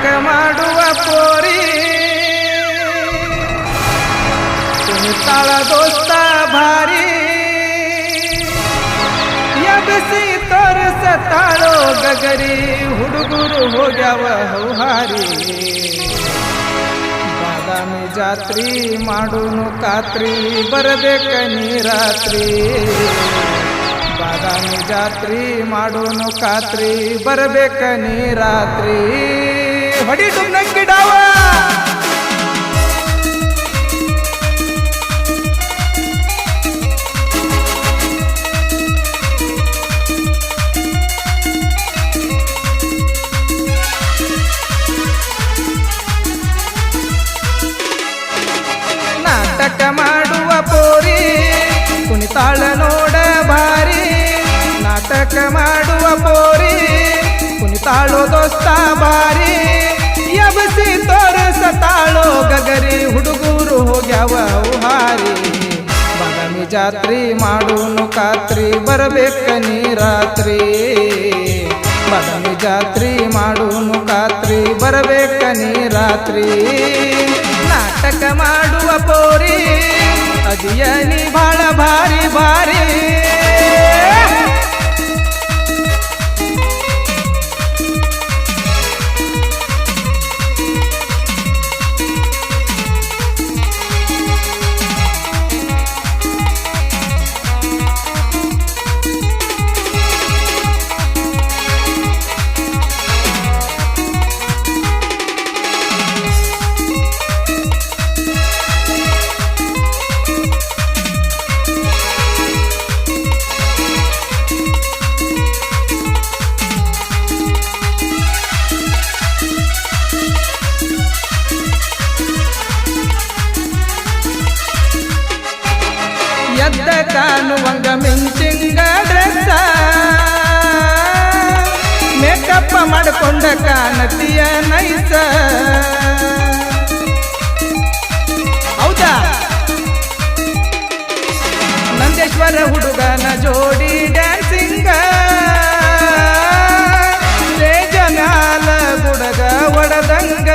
ನಾಟಕ ಮಾಡುವ ಪೋರಿ ಕುಣಿತಾಳ ದೋಸ್ತ ಭಾರಿ ಎಬ್ಬಿಸಿ ತೋರಿಸತಾಳೋ ಗಗರಿ ಹುಡುಗರು ಹೋಗ್ಯಾವ ಹೌಹಾರಿ ಬಾದಾಮಿ ಜಾತ್ರಿ ಮಾಡೋನು ಖಾತ್ರಿ ಬರಬೇಕ ನೀ ರಾತ್ರಿ ಬಾದಾಮಿ ಜಾತ್ರಿ ಮಾಡೋನು ಖಾತ್ರಿ ಬರಬೇಕ ನೀ ರಾತ್ರಿ ಹೊಡಿ ಡುಮ್ನಕ್ಕಿಡಾವ ನಾಟಕ ಮಾಡುವ ಪೋರಿ ಕುಣಿತಾಳ ನೋಡ ಭಾರಿ ನಾಟಕ ಮಾಡುವ ಪೋರಿ ಕುಣಿತಾಳೋ ದೋಸ್ತ ಭಾರಿ ಎಬ್ಬಿಸಿ ತೋರಿಸತಾಳೋ ಗಗರಿ ಹುಡುಗರು ಹೋಗ್ಯಾವ ಹಾರಿ ಬಾದಾಮಿ ಜಾತ್ರಿ ಮಾಡೋನು ಖಾತ್ರಿ ಬರಬೇಕ ನೀ ರಾತ್ರಿ ಬಾದಾಮಿ ಜಾತ್ರಿ ಮಾಡೋನು ಖಾತ್ರಿ ಬರಬೇಕ ನೀ ರಾತ್ರಿ ನಾಟಕ ಮಾಡುವ ಪೋರಿ ಅದಿಯ ನೀ ಬಾಳ ಭಾರಿ ಭಾರಿ ಎದ್ದ ಕಾಣುವಂಗ ಮಿಂಚಿಂಗ ಡ್ರೆಸ್ಸ ಮೇಕಪ್ ಮಾಡಿಕೊಂಡ ಕಾಣತಿಯ ನೈಸ ಹೌದಾ ನಂದೇಶ್ವರ ಹುಡುಗನ ಜೋಡಿ ಡ್ಯಾನ್ಸಿಂಗ ಸ್ಟೇಜ ಮ್ಯಾಲ ಗುಡಗ ಒಡದಂಗ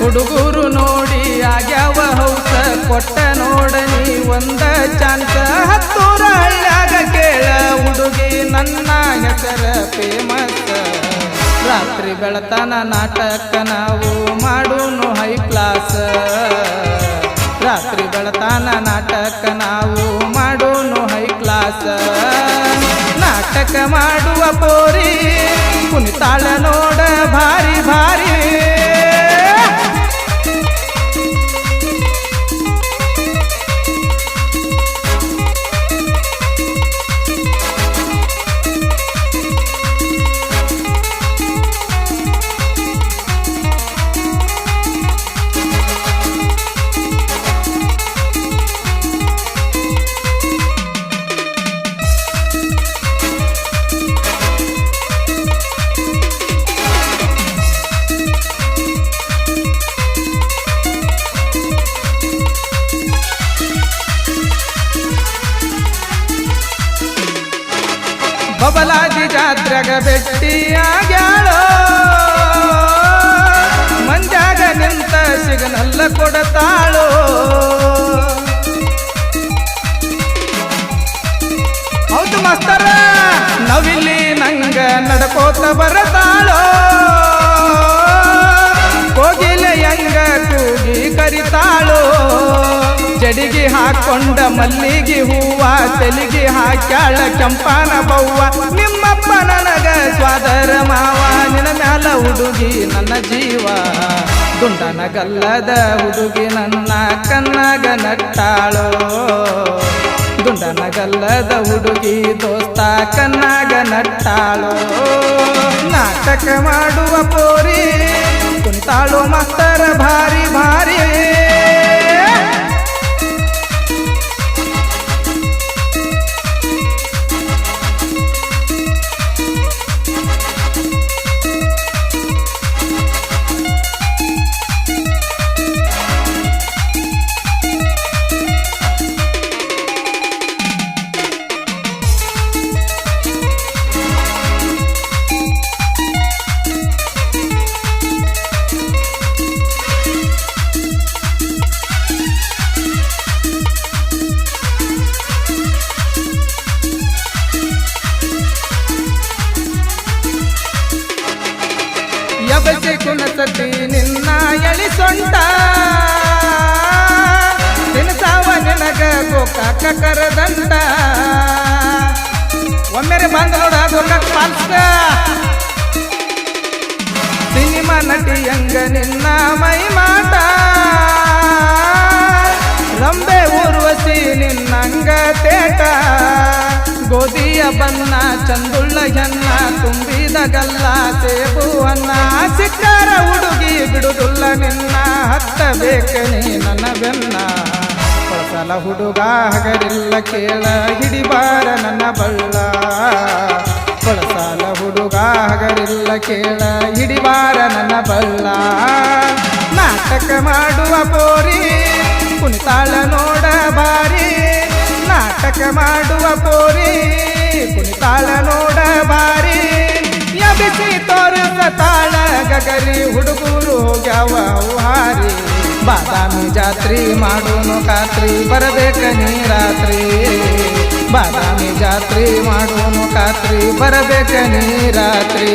ಹುಡುಗರು ನೋಡಿ ಆಗ್ಯಾವ ಹೌಸ ಕೊಟ್ಟ ನೋಡನಿ ಒಂದ ಚಾನ್ಸ ಹತ್ತೂರ ಹಳ್ಳ್ಯಾಗ ಕೇಳ ಹುಡುಗಿ ನನ್ನ ಹೆಸರ ಫೇಮಸ್ ರಾತ್ರಿ ಬೆಳತನ ನಾಟಕ ನಾವು ಮಾಡೋನು ಹೈ ಕ್ಲಾಸ್ ರಾತ್ರಿ ಬೆಳತನ ನಾಟಕ ನಾವು ಮಾಡೋನು ಹೈ ಕ್ಲಾಸ್ ನಾಟಕ ಮಾಡುವ ಪೋರಿ ಕುಣಿತಾಳ ನೋಡ ಭಾರಿ ಭಾರಿ ಬಬಲಾದಿ ಜಾತ್ರೆಗ ಭೆಟ್ಟಿಯಾಗ್ಯಾಳೋ ಮಂಜಾಗ ನಿಂತ ಸಿಗ್ನಲ್ಲ ಕೊಡತಾಳೋ ಹೌದು ಮಾಸ್ತರ ನವಿಲಿ ನಂಗ ನಡ್ಕೋತ ಬರತಾಳೋ ಕೋಗಿಲೆಯಂಗ ಕೂಗಿ ಕರಿತಾಳೋ ಜಡಿಗೆ ಹಾಕೊಂಡ ಮಲ್ಲಿಗೆ ಹೂವ ತೆಲಿಗೆ ಹಾಕ್ಯಾಳ ಕೆಂಪಾನ ಬವ್ವ ನಿಮ್ಮಪ್ಪ ನನಗ ಸ್ವಾದರ ಮಾವ ನಿನ್ನ ಮ್ಯಾಲ ಹುಡುಗಿ ನನ್ನ ಜೀವ ದುಂಡನ ಗಲ್ಲದ ಹುಡುಗಿ ನನ್ನ ಕಣ್ಣಾಗ ನಟ್ಟಾಳೋ ದುಂಡನ ಗಲ್ಲದ ಹುಡುಗಿ ದೋಸ್ತ ಕಣ್ಣಾಗ ನಟ್ಟಾಳೋ ನಾಟಕ ಮಾಡುವ ಪೋರಿ ಕುಣಿತಾಳೋ ಮಾಸ್ತರ ಭಾರಿ ಭಾರಿ ಸತಿ ನಿನ್ನ ಎಳಿ ಸೊಂಟ ತಿನ್ಸಾವ ನಿನಗ ಗೋಕಾಕ ಕರದಂಡ ಒಮ್ಮೆರೆ ಬಂದ ನೋಡ ಗೋಕಾಕ ಪಾಲ್ಸ ಸಿನಿಮಾ ನಟಿಯಂಗ ನಿನ್ನ ಮೈ ಮಾಟ ರಂಬೆ ಊರ್ವಶಿ ನಿನ್ನಂಗ ತೇಟ ಗೋಧಿಯ ಬನ್ನ ಚಂದುಳ್ಳ ಹೆನ್ನ ತುಂಬಿದ ಗಲ್ಲ ಸೇಬು ಅನ್ನ ಸಿಕ್ಕಾರ ಹುಡುಗಿ ಬಿಡುದುಲ್ಲ ನಿನ್ನ ಹತ್ತಬೇಕ ನೀ ನನ್ನ ಬೆನ್ನ ಹೊಸಲ ಹುಡುಗ ಹಗರಿಲ್ಲ ಕೇಳ ಹಿಡಿಬಾರ ನನ್ನ ಬಳ್ಳ ಹೊಳಸಾಲ ಹುಡುಗ ಹಗರಿಲ್ಲ ಕೇಳ ಹಿಡಿಬಾರ ನನ್ನ ಬಳ್ಳ ನಾಟಕ ಮಾಡುವ ಪೋರಿ ಕುಣಿತಾಳ ನೋಡ ಬಾರಿ ನಾಟಕ ಮಾಡುವ ಪೋರಿ ಕುಣಿತಾಳ ನೋಡ ಬಾರಿ ಯಬಿಸಿ ತೋರಿಸ ತಾಳ ಗಗರಿ ಹುಡುಗರು ಹೋಗ್ಯಾವ ಹಾರಿ ಬಾದಾಮಿ ಜಾತ್ರಿ ಮಾಡೋನು ಖಾತ್ರಿ ಬರಬೇಕ ನೀ ರಾತ್ರಿ ಬಾದಾಮಿ ಜಾತ್ರಿ ಮಾಡೋನು ಖಾತ್ರಿ ಬರಬೇಕ ನೀ ರಾತ್ರಿ